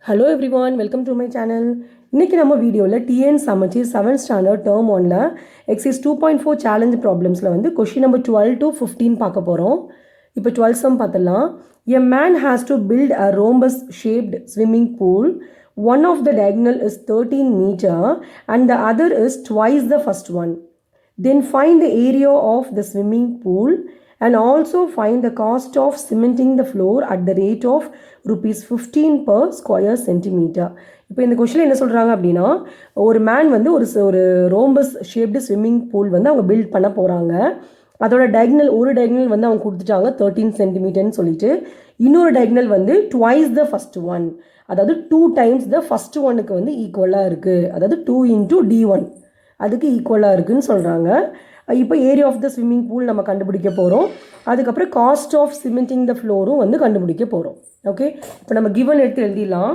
Hello everyone, welcome to my channel. இன்னைக்கு நம்ம வீடியோவில் டிஎன் சமச்சீர் 7th ஸ்டாண்டர்ட் டேர்ம் 1ல எக்ஸைஸ் 2.4 சேலஞ்ச் ப்ராப்ளம்ஸில் வந்து கொஷின் நம்பர் 12 to 15 பார்க்க போகிறோம். இப்போ 12 சம் பார்த்துடலாம். A man has to build a rhombus shaped swimming pool. One of the diagonal is 13 meter and the other is twice the first one. Then find the area of the swimming pool and also find the cost of cementing the floor at the rate of rupees 15 per square centimeter. இப்போ இந்த question என்ன சொல்கிறாங்க அப்படின்னா, ஒரு man வந்து ஒரு rhombus shaped swimming pool வந்து அவங்க பில்ட் பண்ண போகிறாங்க. அதோட டயக்னல் ஒரு டயக்னல் வந்து அவங்க கொடுத்துட்டாங்க 13 சென்டிமீட்டர்னு சொல்லிட்டு, இன்னொரு டயக்னல் வந்து ட்வைஸ் த ஃபஸ்ட் ஒன், அதாவது 2 times த ஃபஸ்ட் ஒனுக்கு வந்து ஈக்குவலாக இருக்குது, அதாவது 2 into D1 அதுக்கு ஈக்குவலாக இருக்குதுன்னு சொல்கிறாங்க. இப்போ area of the swimming pool நம்ம கண்டுபிடிக்க போகிறோம். அதுக்கப்புறம் காஸ்ட் ஆஃப் சிமெண்டிங் த ஃப்ளோரும் வந்து கண்டுபிடிக்க போகிறோம். ஓகே, இப்போ நம்ம கிவன் எடுத்து எழுதிடலாம்.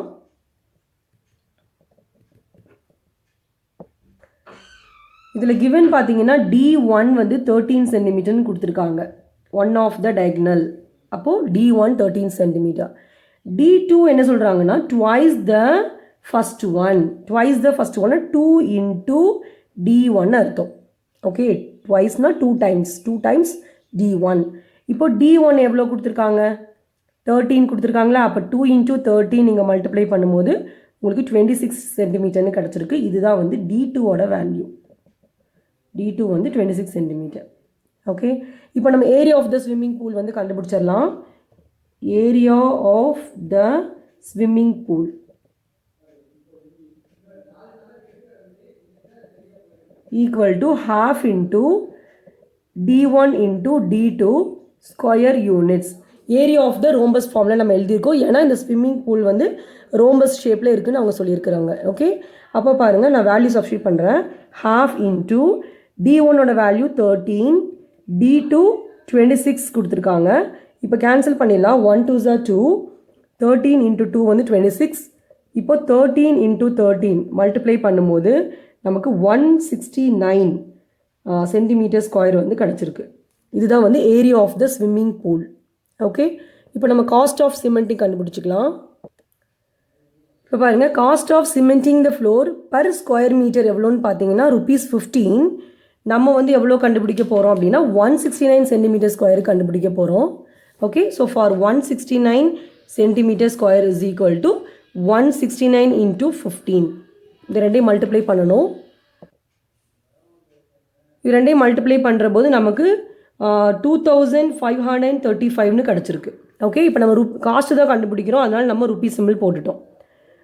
இதில் கிவன் பார்த்தீங்கன்னா D1 வந்து 13 சென்டிமீட்டர்னு கொடுத்துருக்காங்க, ஒன் ஆஃப் த டயக்னல். அப்போது D1 13 சென்டிமீட்டர். D2 என்ன சொல்கிறாங்கன்னா twice the first one, twice the first one 2 into D1 அர்த்தம். ஓகே, ட்வைஸ்னா 2 times D1. இப்போ D1 எவ்வளோ கொடுத்துருக்காங்க, 13 கொடுத்துருக்காங்களா. அப்போ 2 into 13 நீங்கள் மல்டிப்ளை பண்ணும்போது உங்களுக்கு 26 சென்டிமீட்டர்னு கிடச்சிருக்கு. இதுதான் வந்து D2ஓட வேல்யூ. D2 வந்து 26 சென்டிமீட்டர். ஓகே, இப்போ நம்ம area of the swimming pool வந்து கண்டுபிடிச்சிடலாம். Area of the swimming pool equal to half into D1 into D2 square units. Area of the rhombus ஃபார்மில் நம்ம எழுதியிருக்கோம், ஏன்னா இந்த ஸ்விம்மிங் பூல் வந்து ரோம்பஸ் ஷேப்பில் இருக்குதுன்னு அவங்க சொல்லியிருக்கிறாங்க. ஓகே, அப்போ பாருங்கள், நான் வேல்யூ சப்ஸ்டியூட் பண்ணுறேன். half into D1ஓட வேல்யூ 13, D2 26 கொடுத்துருக்காங்க. இப்போ கேன்சல் பண்ணிடலாம். 1 2s are 2, 13 into 2 வந்து 26. இப்போ 13 into 13 மல்டிப்ளை பண்ணும்போது நமக்கு 169 சென்டிமீட்டர் ஸ்கொயர் வந்து கிடச்சிருக்கு. இதுதான் வந்து area of the swimming pool. Okay, இப்போ நம்ம காஸ்ட் ஆஃப் சிமெண்டிங் கண்டுபிடிச்சிக்கலாம். இப்போ பாருங்கள், cost of cementing the floor per square metre எவ்வளோன்னு பார்த்தீங்கன்னா rupees 15. நம்ம வந்து எவ்வளோ கண்டுபிடிக்க போகிறோம் அப்படின்னா 169 சென்டிமீட்டர் ஸ்கொயர் கண்டுபிடிக்க போகிறோம். Okay, so for 169 centimetre square is equal to 169 into 15. இது ரெண்டையும் மல்டிப்ளை பண்ணணும். இது ரெண்டையும் மல்டிப்ளை பண்ணுற போது நமக்கு 2535ன்னு கிடச்சிருக்கு. ஓகே, இப்போ நம்ம காஸ்ட்டு தான் கண்டுபிடிக்கிறோம், அதனால் நம்ம ருபீஸ் சிம்பிள் போட்டுட்டோம்.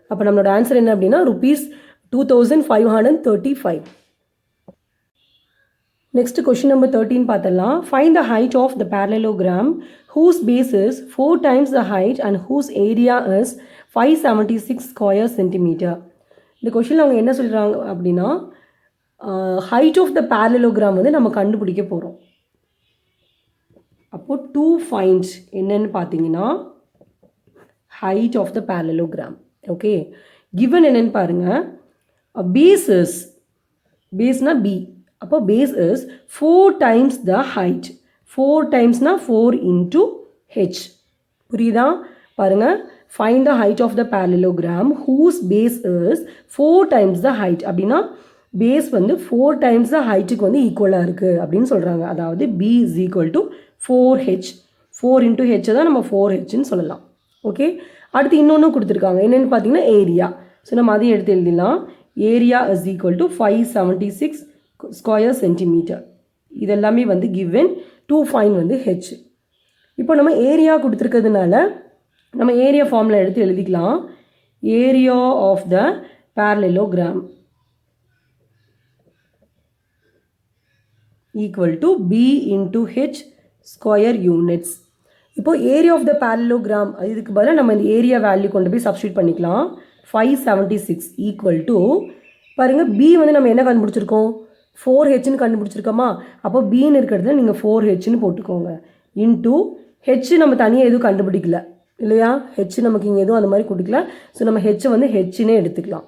அப்போ நம்மளோட ஆன்சர் என்ன அப்படின்னா rupees 2535. நெக்ஸ்ட் கொஷின் நம்பர் 13 பார்த்துடலாம். Find the height of the parallelogram whose base is 4 times the height and whose area is 576 square centimeter. இந்த கொஷினில் அவங்க என்ன சொல்கிறாங்க அப்படின்னா, ஹைட் ஆஃப் த parallelogram வந்து நம்ம கண்டுபிடிக்க போகிறோம். அப்போது 2 ஃபைண்ட் என்னன்னு பார்த்தீங்கன்னா height of the parallelogram. Okay, given என்னன்னு பாருங்கள். பேஸ்னா பி, அப்போ base is 4 times the height. 4 timesனா 4 into h. புரியுதா? பாருங்கள், find the height of the parallelogram whose base is 4 times the height. அப்படின்னா பேஸ் வந்து 4 times the ஹைட்டுக்கு வந்து ஈக்குவலாக இருக்குது அப்படின்னு சொல்கிறாங்க. அதாவது b is equal to 4h. 4 into h தான் நம்ம 4hன்னு சொல்லலாம். ஓகே, அடுத்து இன்னொன்று கொடுத்துருக்காங்க, என்னென்னு பார்த்தீங்கன்னா ஏரியா. ஸோ நம்ம அதையும் எடுத்து எழுதிடலாம். Area is equal to 576 square centimetre. இதெல்லாமே வந்து கிவன். 2 ஃபைன் வந்து ஹெச். இப்போ நம்ம ஏரியா கொடுத்துருக்கிறதுனால நம்ம ஏரியா ஃபார்மில் எடுத்து எழுதிக்கலாம். Area of the parallelogram equal to b into h square units. இப்போ ஏரியா ஆஃப் த parallelogram இதுக்கு பதிலாக நம்ம இந்த ஏரியா வேல்யூ கொண்டு போய் சப்ஸ்டியூட் பண்ணிக்கலாம். 576 ஈக்குவல் டு, பாருங்கள், பி வந்து நம்ம என்ன கண்டுபிடிச்சிருக்கோம், 4hன்னு கண்டுபிடிச்சிருக்கோமா. அப்போ பின்னு இருக்கிறதுல நீங்கள் 4hன்னு போட்டுக்கோங்க. இன்டூ ஹெச் நம்ம தனியாக எதுவும் கண்டுபிடிக்கல இல்லையா, ஹெச் நமக்கு இங்கே எதுவும் அந்த மாதிரி கொடுக்கல. ஸோ நம்ம ஹெச் வந்து ஹெச்னே எடுத்துக்கலாம்.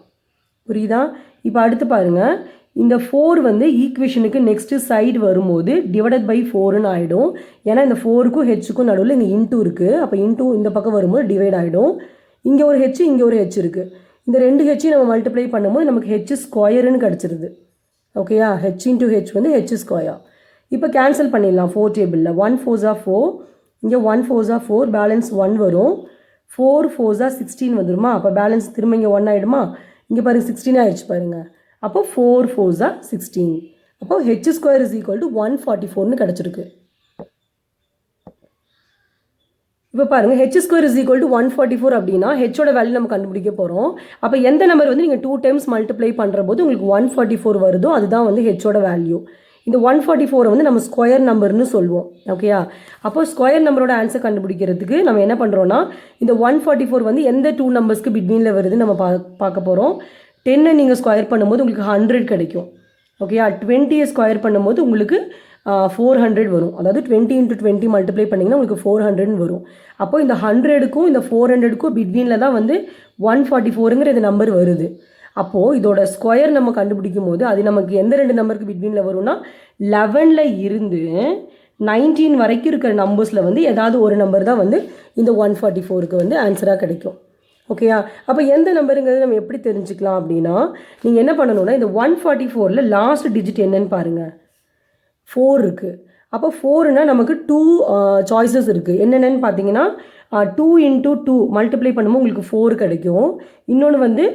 புரியுதா? இப்போ அடுத்து பாருங்கள், இந்த 4 வந்து ஈக்குவேஷனுக்கு நெக்ஸ்ட்டு சைடு வரும்போது டிவைடட் பை 4ன்னு ஆகிடும். ஏன்னா இந்த 4க்கும் ஹெச்சுக்கும் நடுவில் இங்கே இன்டூ இருக்குது. அப்போ இன்டூ இந்த பக்கம் வரும்போது டிவைட் ஆகிடும். இங்கே ஒரு ஹெச் இங்கே ஒரு ஹெச் இருக்குது. இந்த 2 ஹெச்சையும் நம்ம மல்டிப்ளை பண்ணும்போது நமக்கு ஹெச் ஸ்கொயருன்னு கிடச்சிருது. ஓகேயா, ஹெச் இன்ட்டு ஹெச் வந்து ஹெச் ஸ்கொயர். இப்போ கேன்சல் பண்ணிடலாம் 4 டேபிளில். 1 4s 4, இங்கே 1 4s 4, பேலன்ஸ் 1 வரும். 4 4s 16 வந்துடுமா? அப்போ பேலன்ஸ் திரும்ப இங்கே 1 ஆகிடுமா? இங்கே பாருங்கள் 16 ஆகிடுச்சு பாருங்கள். அப்போ 4 4s 16. அப்போ H square is equal to 144ன்னு கிடச்சிருக்கு. இப்போ பாருங்கள் H square is equal to 144 அப்படின்னா ஹெச்சோட வேல்யூ நம்ம கண்டுபிடிக்க போகிறோம். அப்போ எந்த நம்பர் வந்து நீங்கள் 2 டைம்ஸ் மல்டிப்ளை பண்ணுற போது உங்களுக்கு 144 வருதோ அதுதான் வந்து ஹெச்சோட வேல்யூ. இந்த 144 வந்து நம்ம ஸ்கொயர் நம்பர்னு சொல்லுவோம். ஓகேயா, அப்போ ஸ்கொயர் நம்பரோட ஆன்சர் கண்டுபிடிக்கிறதுக்கு நம்ம என்ன பண்ணுறோன்னா இந்த 144 வந்து எந்த 2 நம்பர்ஸ்க்கு பிட்வீனில் வருதுன்னு நம்ம பார்க்க போகிறோம். 10 நீங்கள் ஸ்கொயர் பண்ணும்போது உங்களுக்கு 100 கிடைக்கும். ஓகேயா, 20 ஸ்கொயர் பண்ணும்போது உங்களுக்கு 400 வரும். அதாவது 20 × 20 மல்டிப்ளை பண்ணிங்கன்னா உங்களுக்கு 400 வரும். அப்போ இந்த 100க்கும் இந்த 400க்கும் பிட்வீனில் தான் வந்து 144ங்கிற இந்த நம்பர் வருது. அப்போது இதோட ஸ்கொயர் நம்ம கண்டுபிடிக்கும் போது அது நமக்கு எந்த 2 நம்பருக்கு பிட்வீனில் வரும்னா 11ல் இருந்து 19 வரைக்கும் இருக்கிற நம்பர்ஸில் வந்து ஏதாவது ஒரு நம்பர் தான் வந்து இந்த 144க்கு வந்து ஆன்சராக கிடைக்கும். ஓகேயா, அப்போ எந்த நம்பருங்கிறது நம்ம எப்படி தெரிஞ்சுக்கலாம் அப்படின்னா நீங்கள் என்ன பண்ணணும்னா இந்த 144ல் லாஸ்ட் டிஜிட் என்னன்னு பாருங்கள். 4 இருக்குது. அப்போ 4னா நமக்கு 2 சாய்ஸஸ் இருக்குது. என்னென்னு பார்த்தீங்கன்னா 2 × 2 மல்டிப்ளை பண்ணும்போது உங்களுக்கு 4 கிடைக்கும். இன்னொன்று வந்து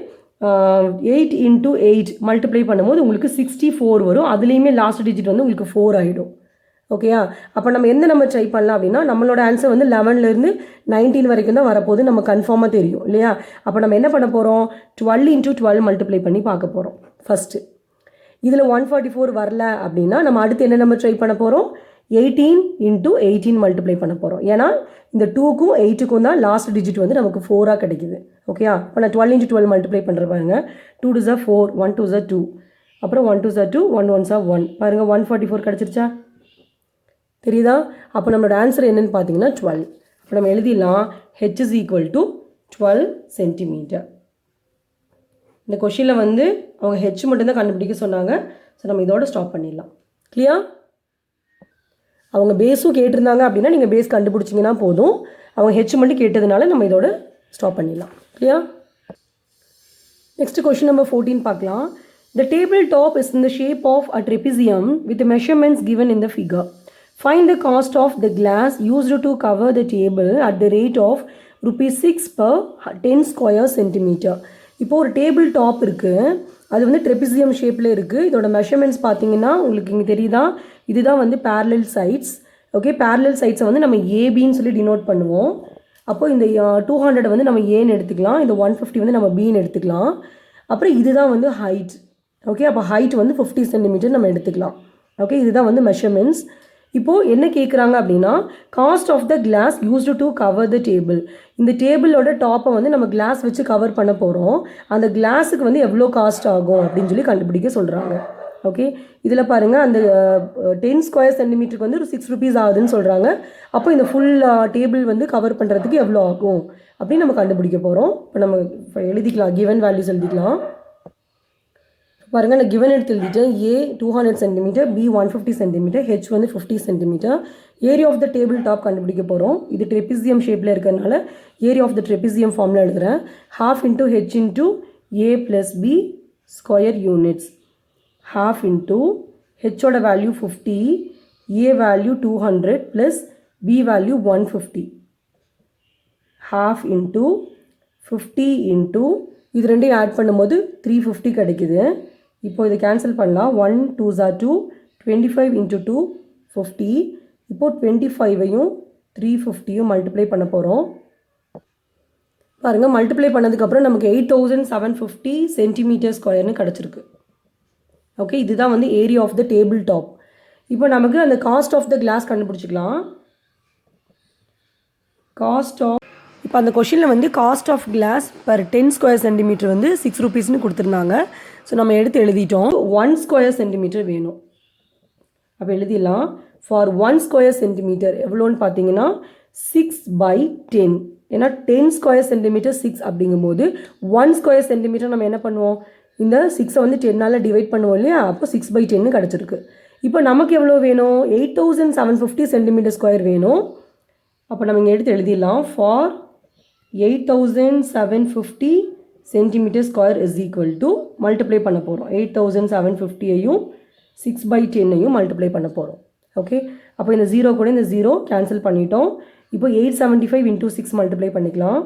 8 × 8 மல்டிப்ளை பண்ணும்போது உங்களுக்கு 64 வரும். அதுலேயுமே லாஸ்ட் டிஜிட் வந்து உங்களுக்கு 4 ஆகிடும். ஓகேயா, அப்போ நம்ம எந்த நம்பர் ட்ரை பண்ணலாம் அப்படின்னா நம்மளோட ஆன்சர் வந்து 11லேருந்து 19 வரைக்கும் தான் வரப்போகுது நம்ம கன்ஃபார்மாக தெரியும் இல்லையா. அப்போ நம்ம என்ன பண்ண போகிறோம், 12 × 12 மல்டிப்ளை பண்ணி பார்க்க போகிறோம் ஃபஸ்ட்டு. இதில் 144 வரல அப்படின்னா நம்ம அடுத்து என்ன நம்பர் ட்ரை பண்ண போகிறோம், 18 × 18 மல்டிப்ளை பண்ண போகிறோம். ஏன்னா இந்த 2க்கும் 8க்கும் தான் லாஸ்ட் டிஜிட் வந்து நமக்கு 4ஆக கிடைக்குது. ஓகேயா, இப்போ நான் 12 × 12 மல்டிப்ளை பண்ணுற பாருங்கள். 2 2s 4, 1 2s 2, அப்புறம் 1 2s 2, 1 1s 1. பாருங்கள் 144 கிடச்சிருச்சா? தெரியுதா? அப்போ நம்மளோட ஆன்சர் என்னன்னு பார்த்தீங்கன்னா 12. அப்போ நம்ம எழுதிடலாம் H is equal to 12 centimetre. இந்த கொஷினில் வந்து அவங்க ஹெச் மட்டும்தான் கண்டுபிடிக்க சொன்னாங்க. ஸோ நம்ம இதோட ஸ்டாப் பண்ணிடலாம். கிளியர்? அவங்க பேஸும் கேட்டிருந்தாங்க அப்படின்னா நீங்கள் பேஸ் கண்டுபிடிச்சிங்கன்னா போதும். அவங்க ஹெச் மட்டும் கேட்டதுனால நம்ம இதோட ஸ்டாப் பண்ணிடலாம். கிளியர்? நெக்ஸ்ட் கொஷின் நம்பர் 14 பார்க்கலாம். The table top is in the shape of a trapezium with the measurements given in the figure. Find the cost of the glass used to cover the table at the rate of ₹6 per 10 square centimeter. இப்போ ஒரு table top இருக்குது, அது வந்து trapezium ஷேப்பில் இருக்குது. இதோட measurements பார்த்தீங்கன்னா உங்களுக்கு இங்கே தெரியுதா, இதுதான் வந்து பேரலல் சைட்ஸ். ஓகே, பேரலல் சைட்ஸை வந்து நம்ம ஏபின்னு சொல்லி டினோட் பண்ணுவோம். அப்போது இந்த 200 வந்து நம்ம ஏன்னு எடுத்துக்கலாம், இந்த 150 வந்து நம்ம பின்னு எடுத்துக்கலாம். அப்புறம் இதுதான் வந்து ஹைட். ஓகே, அப்போ ஹைட் வந்து 50 சென்டிமீட்டர் நம்ம எடுத்துக்கலாம். ஓகே, இதுதான் வந்து மெஷர்மெண்ட்ஸ். இப்போது என்ன கேட்குறாங்க அப்படின்னா cost of the glass used to cover the table. இந்த டேபிளோட டாப்பை வந்து நம்ம கிளாஸ் வச்சு கவர் பண்ண போகிறோம். அந்த கிளாஸுக்கு வந்து எவ்வளோ காஸ்ட் ஆகும் அப்படின்னு சொல்லி கண்டுபிடிக்க சொல்கிறாங்க. ஓகே, இதில் பாருங்கள் அந்த 10 ஸ்கொயர் சென்டிமீட்டருக்கு வந்து ஒரு ₹6 ஆகுதுன்னு சொல்கிறாங்க. அப்போ இந்த ஃபுல் டேபிள் வந்து கவர் பண்ணுறதுக்கு எவ்வளோ ஆகும் அப்படின்னு நம்ம கண்டுபிடிக்க போகிறோம். இப்போ நம்ம எழுதிக்கலாம், கிவன் வேல்யூஸ் எழுதிக்கலாம். பாருங்கள், நான் கிவன் எடுத்து எழுதிட்டேன். A 200 centimetre, b 150 centimetre, h வந்து 50 centimetre. Area of the table top கண்டுபிடிக்க போகிறோம். இது ட்ரெபிசியம் ஷேப்பில் இருக்கிறதுனால ஏரியா ஆஃப் த ட்ரெபிசியம் ஃபார்மில் எழுதுகிறேன். ½ × h × a + b square units. ½ ஹெச்சோட value 50, a value 200 + b value 150. ½ × 50 × இது ரெண்டையும் ஆட் பண்ணும்போது 350 கிடைக்குது. இப்போ இதை கேன்சல் பண்ணலாம். 1 2s 2, 25 × 2 50. இப்போது 25ஐயும் 350யும் மல்டிப்ளை பண்ண போகிறோம். பாருங்கள், மல்டிப்ளை பண்ணதுக்கப்புறம் நமக்கு 8750 சென்டிமீட்டர் ஸ்கொயர்னு கிடச்சிருக்கு. ஓகே, இதுதான் வந்து area of the table top. இப்போ நமக்கு அந்த காஸ்ட் ஆஃப் த கிளாஸ் கண்டுபிடிச்சிக்கலாம். இப்போ அந்த கொஷினில் வந்து cost of glass per 10 square centimetre வந்து ₹6ன்னு கொடுத்துருந்தாங்க. ஸோ நம்ம எடுத்து எழுதிட்டோம். 1 ஸ்கொயர் சென்டிமீட்டர் வேணும். அப்போ எழுதிடலாம். ஃபார் 1 ஸ்கொயர் சென்டிமீட்டர் எவ்வளோன்னு பார்த்தீங்கன்னா 6/10. ஏன்னா 10 ஸ்கொயர் சென்டிமீட்டர் 6 அப்படிங்கும்போது 1 ஸ்கொயர் சென்டிமீட்டர் நம்ம என்ன பண்ணுவோம், இந்த 6ஐ வந்து 10ஆல் டிவைட் பண்ணுவோம் இல்லையா. அப்போ 6/10 கிடச்சிருக்கு. இப்போ நமக்கு எவ்வளோ வேணும், 8750 சென்டிமீட்டர் ஸ்கொயர் வேணும். அப்போ நம்ம இங்கே எடுத்து எழுதிடலாம். For 8750 centimetre square is equal to multiply பண்ண போகிறோம். 8750ஐயும் 6/10ஐயும் மல்டிப்ளை பண்ண போகிறோம். ஓகே, அப்போ இந்த 0 கூட இந்த 0 கேன்சல் பண்ணிட்டோம். இப்போ 875 into 6 மல்டிப்ளை பண்ணிக்கலாம்.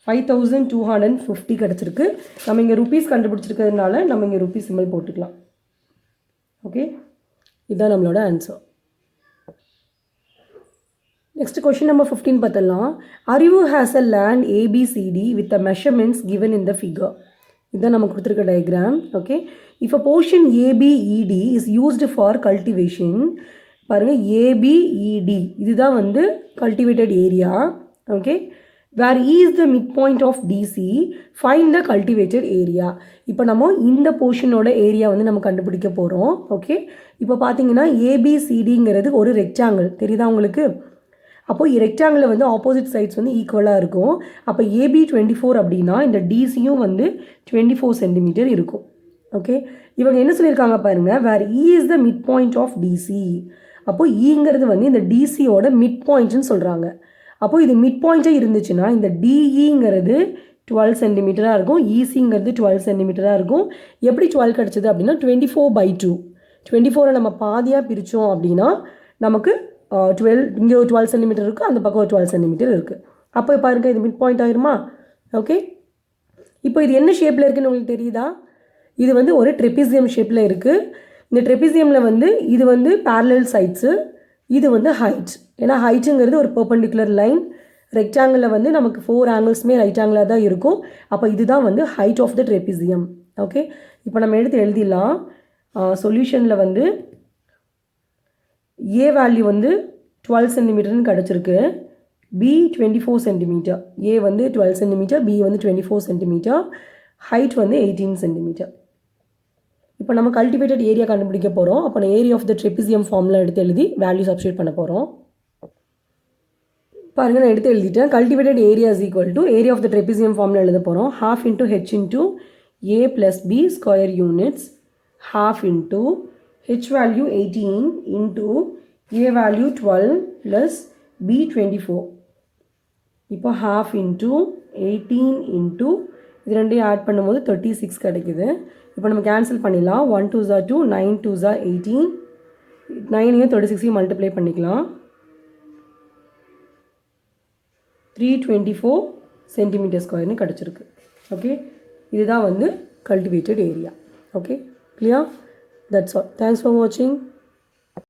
5250 கிடச்சிருக்கு. நம்ம இங்கே ருபீஸ் கண்டுபிடிச்சிருக்கிறதுனால நம்ம இங்கே ருபீஸ் சிம்பிள் போட்டுக்கலாம். ஓகே, இதுதான் நம்மளோட ஆன்சர். நெக்ஸ்ட் கொஷின் நம்பர் 15 பார்த்தலாம். Arivu has a land ABCD with the measurements given in the figure. இதுதான் நம்ம கொடுத்துருக்க diagram. Okay, if a portion ABED is used for cultivation, பாருங்கள் ABED இதுதான் வந்து cultivated area. Okay, where E is the midpoint of DC, find the cultivated area. இப்போ நம்ம இந்த போர்ஷனோட area வந்து நம்ம கண்டுபிடிக்க போகிறோம். ஓகே, இப்போ பார்த்தீங்கன்னா ABCDங்கிறது ஒரு ரெக்டாங்கிள் தெரியுதா உங்களுக்கு? அப்போது ரெக்டாங்கிளில் வந்து ஆப்போசிட் சைட்ஸ் வந்து ஈக்குவலாக இருக்கும். அப்போ AB 24 அப்படின்னா இந்த டிசியும் வந்து 24 சென்டிமீட்டர் இருக்கும். ஓகே, இவங்க என்ன சொல்லியிருக்காங்க பாருங்கள், where E is the mid point of DC. அப்போது ஈங்கிறது வந்து இந்த டிசியோட மிட் பாயிண்ட்னு சொல்கிறாங்க. அப்போது இது மிட் பாயிண்ட்டே இருந்துச்சுன்னா இந்த டிஇங்கிறது 12 சென்டிமீட்டராக இருக்கும், ஈசிங்கிறது 12 சென்டிமீட்டராக இருக்கும். எப்படி 12 கிடச்சிது அப்படின்னா 24/2. 24 நம்ம பாதியாக பிரித்தோம் அப்படின்னா நமக்கு 12, இங்கே ஒரு 12 சென்டிமீட்டர் இருக்குது, அந்த பக்கம் ஒரு 12 சென்டிமீட்டர் இருக்குது. அப்போ பாருங்கள் இது மிட் பாயிண்ட் ஆயிருமா? ஓகே, இப்போ இது என்ன ஷேப்பில் இருக்குதுன்னு உங்களுக்கு தெரியுதா? இது வந்து ஒரு ட்ரெபிசியம் ஷேப்பில் இருக்குது. இந்த ட்ரெபிசியமில் வந்து இது வந்து பேரலல் சைட்ஸு, இது வந்து ஹைட். ஏன்னா ஹைட்டுங்கிறது ஒரு பெர்பெண்டிகுலர் லைன். ரெக்டாங்கிளில் வந்து நமக்கு 4 ஆங்கிள்ஸுமே ரைட் ஆங்கிளாக தான் இருக்கும். அப்போ இதுதான் வந்து height of the trapezium. Okay, இப்போ நம்ம எடுத்து எழுதிடலாம். சொல்யூஷனில் வந்து ஏ வேல்யூ வந்து 12 சென்டிமீட்டர்னு கிடச்சிருக்கு, பி 24 சென்டிமீட்டர். ஏ வந்து 12 சென்டிமீட்டர், பி வந்து 24 சென்டிமீட்டர், ஹைட் வந்து 18 சென்டிமீட்டர். இப்போ நம்ம கல்டிவேட்டட் ஏரியா கண்டுபிடிக்க போகிறோம். அப்போ நான் ஏரியா ஆஃப் த ட்ரெபிசியம் ஃபார்மில் எடுத்து எழுதி வேல்யூ சப்ஸ்டியூட் பண்ண போகிறோம். பாருங்கள், நான் எடுத்து எழுதிட்டேன். Cultivated area is equal to area of the trapezium ஃபார்மில் எழுத போகிறோம். ½ into h into a plus b square units, ½ into h value 18 into a value 12 plus b 24. இப்போ ½ into 18 into இது ரெண்டையும் ஆட் பண்ணும்போது 36 கிடைக்குது. இப்போ நம்ம கேன்சல் பண்ணிடலாம். 1 2s are 2, 9 2s are 18, 9ஐயும் 36ஐயும் multiply பண்ணிக்கலாம். 324 சென்டிமீட்டர் ஸ்கொயர்னு கிடச்சிருக்கு. ஓகே, இதுதான் வந்து cultivated area. Okay, clear? That's all. Thanks for watching.